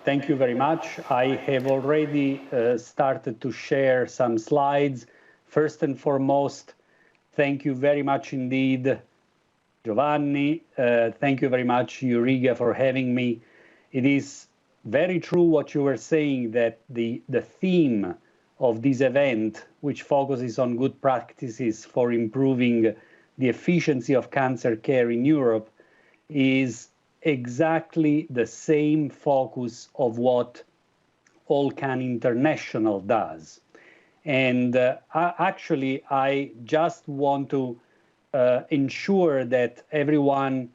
Thank you very much. I have already started to share some slides. First and foremost, thank you very much indeed, Giovanni. Thank you very much, EUREGHA, for having me. It is very true what you were saying, that the theme of this event, which focuses on good practices for improving the efficiency of cancer care in Europe, is exactly the same focus of what All.Can International does. And actually, I just want to ensure that everyone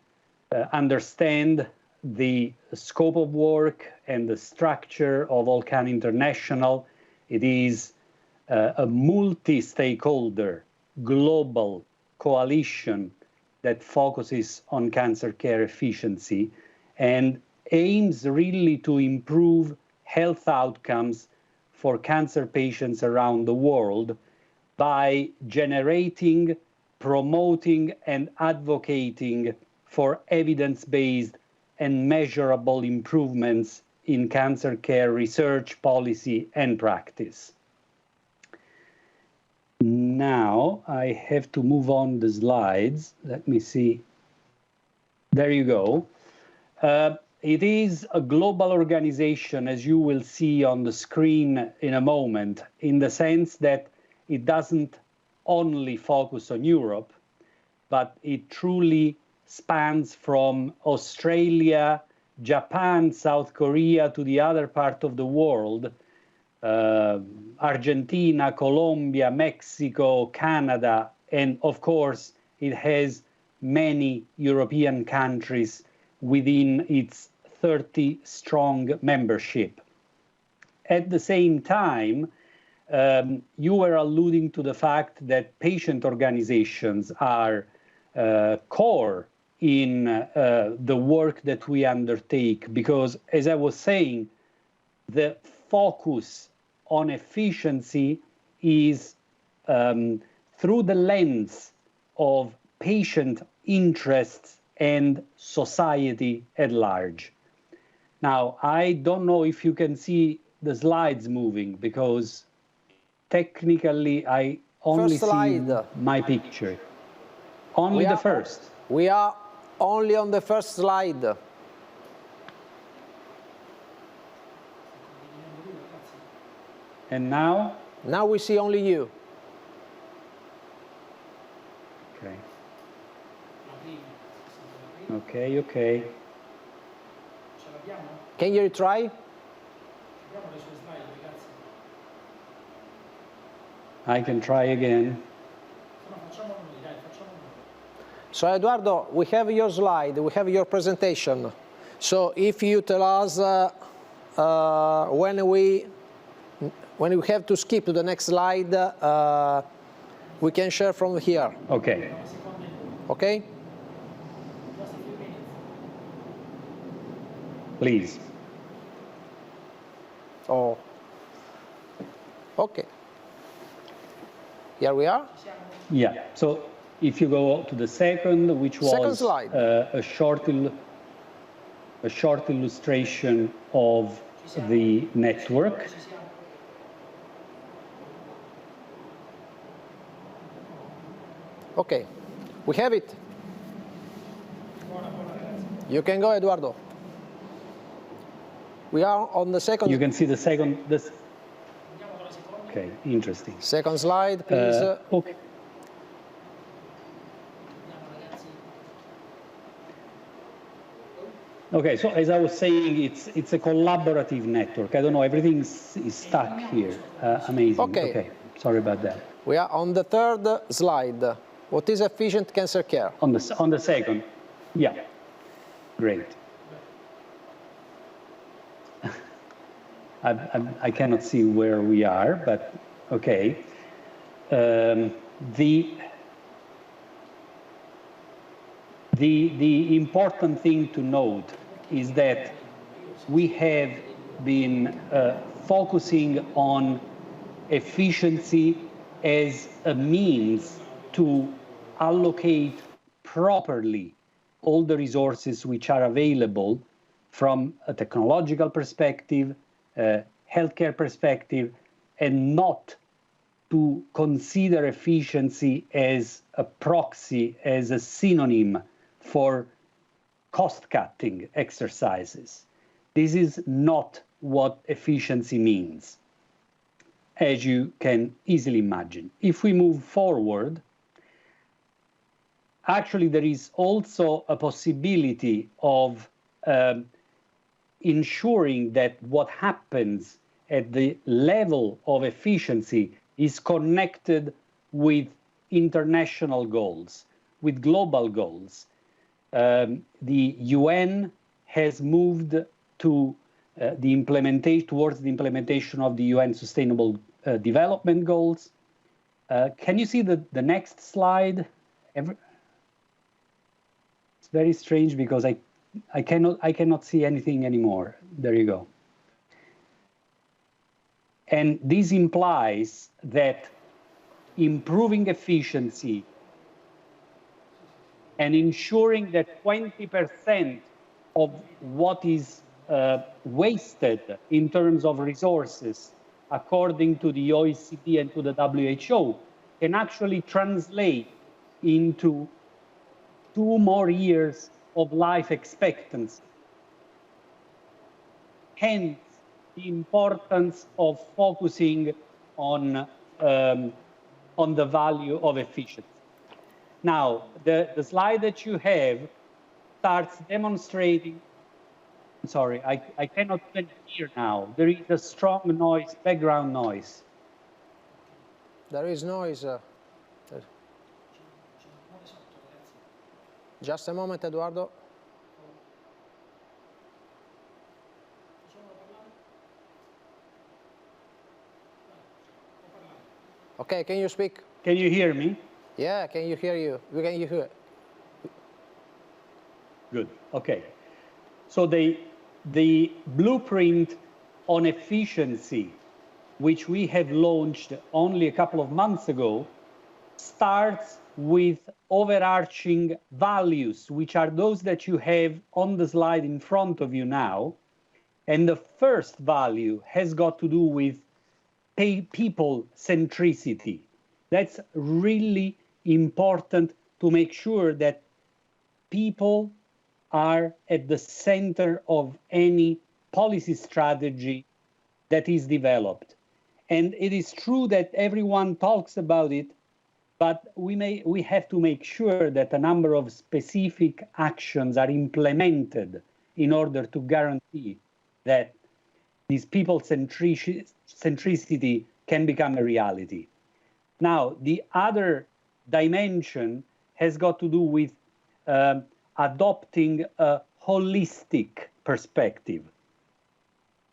understand the scope of work and the structure of All.Can International. It is a multi-stakeholder global coalition that focuses on cancer care efficiency and aims really to improve health outcomes for cancer patients around the world by generating, promoting, and advocating for evidence-based and measurable improvements in cancer care research, policy, and practice. Now I have to move on the slides. Let me see. There you go. It is a global organization, as you will see on the screen in a moment, in the sense that it doesn't only focus on Europe, but it truly spans from Australia, Japan, South Korea to the other part of the world, Argentina, Colombia, Mexico, Canada, and of course, it has many European countries within its 30-strong membership. At the same time, you were alluding to the fact that patient organizations are core in the work that we undertake, because, as I was saying, the focus on efficiency is through the lens of patient interests and society at large. Now, I don't know if you can see the slides moving, because technically I only see my picture. Only the first. We are only on the first slide. And now? Now we see only you. Okay. Okay, okay. Can you try? I can try again. So Eduardo, we have your slide, we have your presentation. So if you tell us when we have to skip to the next slide, we can share from here. Okay. Okay? Please. Oh. Okay. Here we are. Yeah. So if you go to the second, which was a short illustration of the network. Okay, we have it. You can go, Eduardo. We are on the second. You can see the second. Okay, interesting. Second slide, please. Okay. Okay, so as I was saying, it's a collaborative network. I don't know, everything is stuck here. Amazing. Okay, sorry about that. We are on the third slide. What is efficient cancer care? On the second, yeah, great. I cannot see where we are, but okay. The important thing to note is that we have been focusing on efficiency as a means to allocate properly all the resources which are available from a technological perspective, healthcare perspective, and not to consider efficiency as a proxy, as a synonym for cost-cutting exercises. This is not what efficiency means, as you can easily imagine. If we move forward, actually there is also a possibility of ensuring that what happens at the level of efficiency is connected with international goals, with global goals. The UN has moved to towards the implementation of the UN Sustainable Development Goals. Can you see the next slide? It's very strange because I cannot see anything anymore. There you go. And this implies that improving efficiency and ensuring that 20% of what is wasted in terms of resources, according to the OECD and to the WHO, can actually translate into 2 more years of life expectancy. Hence, the importance of focusing on the value of efficiency. Now, the slide that you have starts demonstrating. Sorry, I cannot even hear now. There is a strong noise, background noise. There is noise. Just a moment, Eduardo. Okay, can you speak? Can you hear me? Yeah, can you hear you? We can hear it. Good, okay. So the blueprint on efficiency, which we have launched only a couple of months ago, starts with overarching values, which are those that you have on the slide in front of you now. And the first value has got to do with people centricity. That's really important to make sure that people are at the center of any policy strategy that is developed. And it is true that everyone talks about it, but we have to make sure that a number of specific actions are implemented in order to guarantee that this people centricity can become a reality. Now, the other dimension has got to do with adopting a holistic perspective.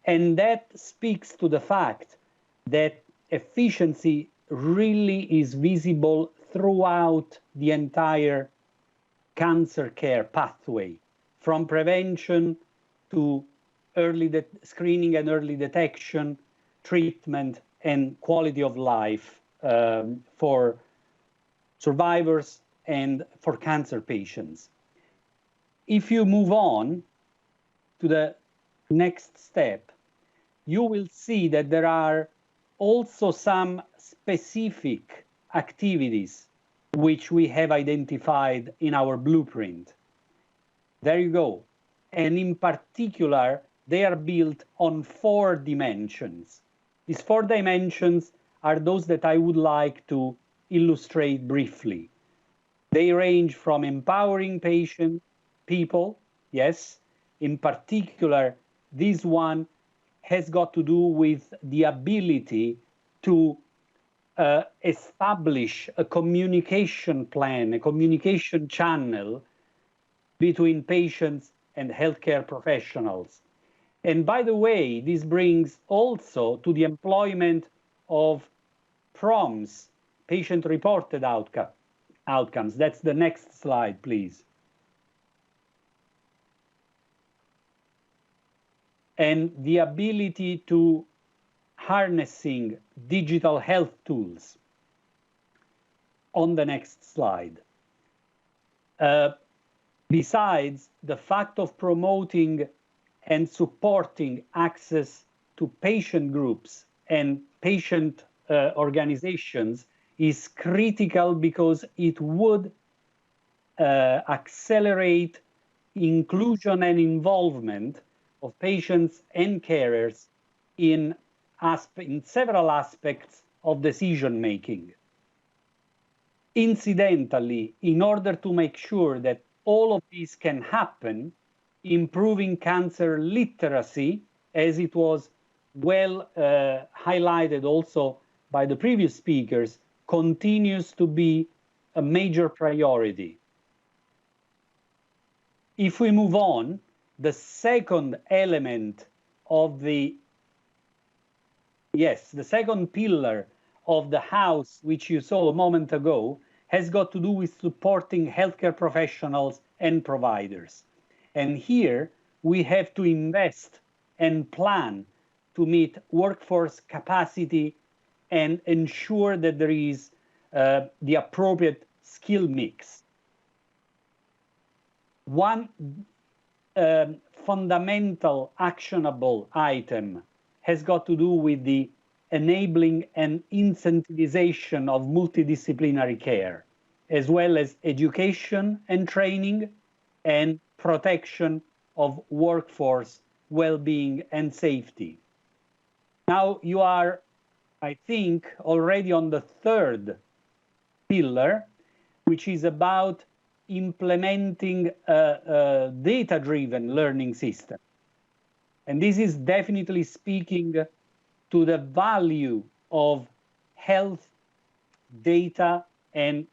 And that speaks to the fact that efficiency really is visible throughout the entire cancer care pathway, from prevention to early screening and early detection, treatment, and quality of life for survivors and for cancer patients. If you move on to the next step, you will see that there are also some specific activities which we have identified in our blueprint. There you go. And in particular, they are built on 4 dimensions. These 4 dimensions are those that I would like to illustrate briefly. They range from empowering people, yes. In particular, this one has got to do with the ability to establish a communication plan, a communication channel between patients and healthcare professionals. And by the way, this brings also to the employment of PROMs, patient-reported outcomes. That's the next slide, please. And the ability to harnessing digital health tools. On the next slide. Besides the fact of promoting and supporting access to patient groups and patient organizations is critical because it would accelerate inclusion and involvement of patients and carers in several aspects of decision making. Incidentally, in order to make sure that all of this can happen, improving cancer literacy, as it was well highlighted also by the previous speakers, continues to be a major priority. If we move on, the second element of the second pillar of the house, which you saw a moment ago, has got to do with supporting healthcare professionals and providers. And here we have to invest and plan to meet workforce capacity and ensure that there is the appropriate skill mix. One fundamental actionable item has got to do with the enabling and incentivization of multidisciplinary care, as well as education and training and protection of workforce well-being and safety. Now you are, I think, already on the third pillar, which is about implementing a data-driven learning system. And this is definitely speaking to the value of health data and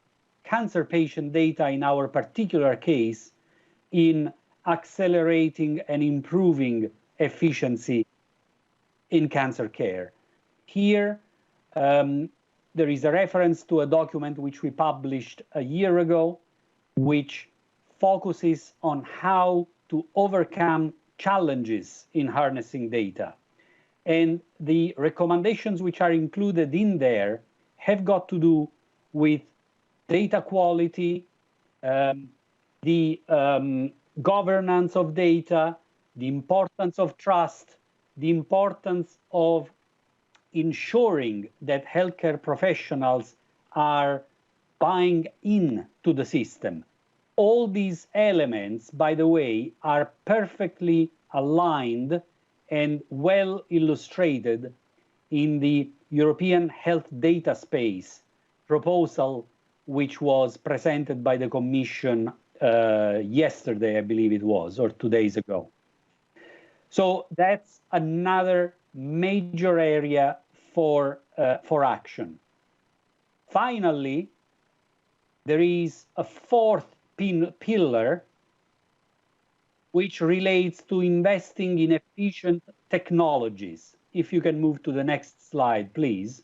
cancer patient data in our particular case in accelerating and improving efficiency in cancer care. Here, there is a reference to a document which we published a year ago, which focuses on how to overcome challenges in harnessing data. And the recommendations which are included in there have got to do with data quality, the governance of data, the importance of trust, the importance of ensuring that healthcare professionals are buying into the system. All these elements, by the way, are perfectly aligned and well illustrated in the European Health Data Space proposal, which was presented by the Commission yesterday, I believe it was, or 2 days ago. So that's another major area for action. Finally, there is a fourth pillar which relates to investing in efficient technologies. If you can move to the next slide, please.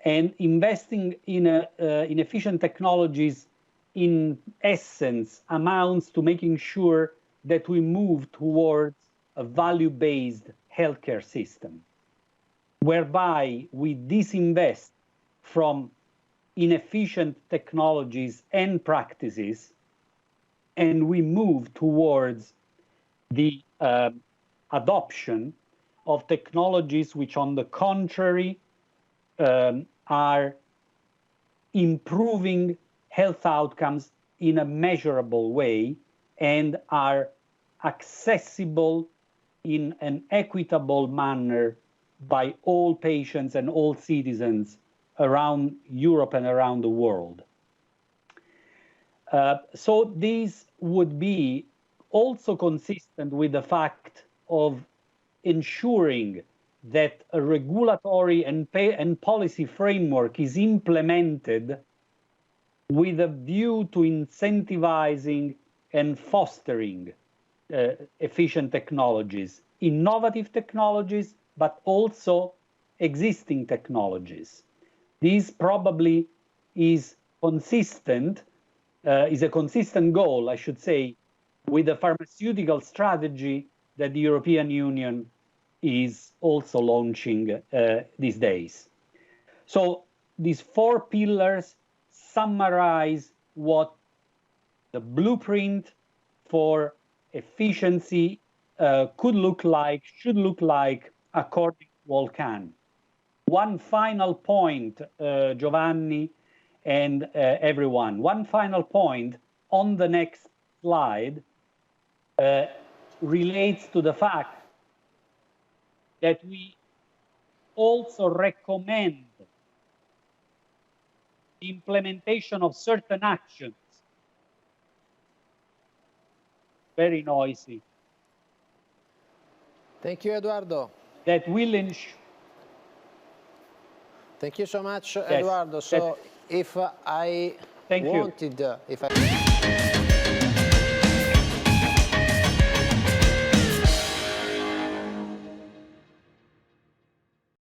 And investing in efficient technologies, in essence, amounts to making sure that we move towards a value-based healthcare system, whereby we disinvest from inefficient technologies and practices, and we move towards the adoption of technologies which, on the contrary, are improving health outcomes in a measurable way and are accessible in an equitable manner by all patients and all citizens around Europe and around the world. So these would be also consistent with the fact of ensuring that a regulatory and policy framework is implemented with a view to incentivizing and fostering efficient technologies, innovative technologies, but also existing technologies. This probably is consistent, is a consistent goal, I should say, with the pharmaceutical strategy that the European Union is also launching these days. So these four pillars summarize what the blueprint for efficiency could look like, should look like, according to All.Can. One final point, Giovanni and everyone, one final point on the next slide relates to the fact that we also recommend the implementation of certain actions. Very noisy. Thank you, Eduardo. That will ensure. Thank you so much, Yes, Eduardo. So if I Thank wanted, you. if I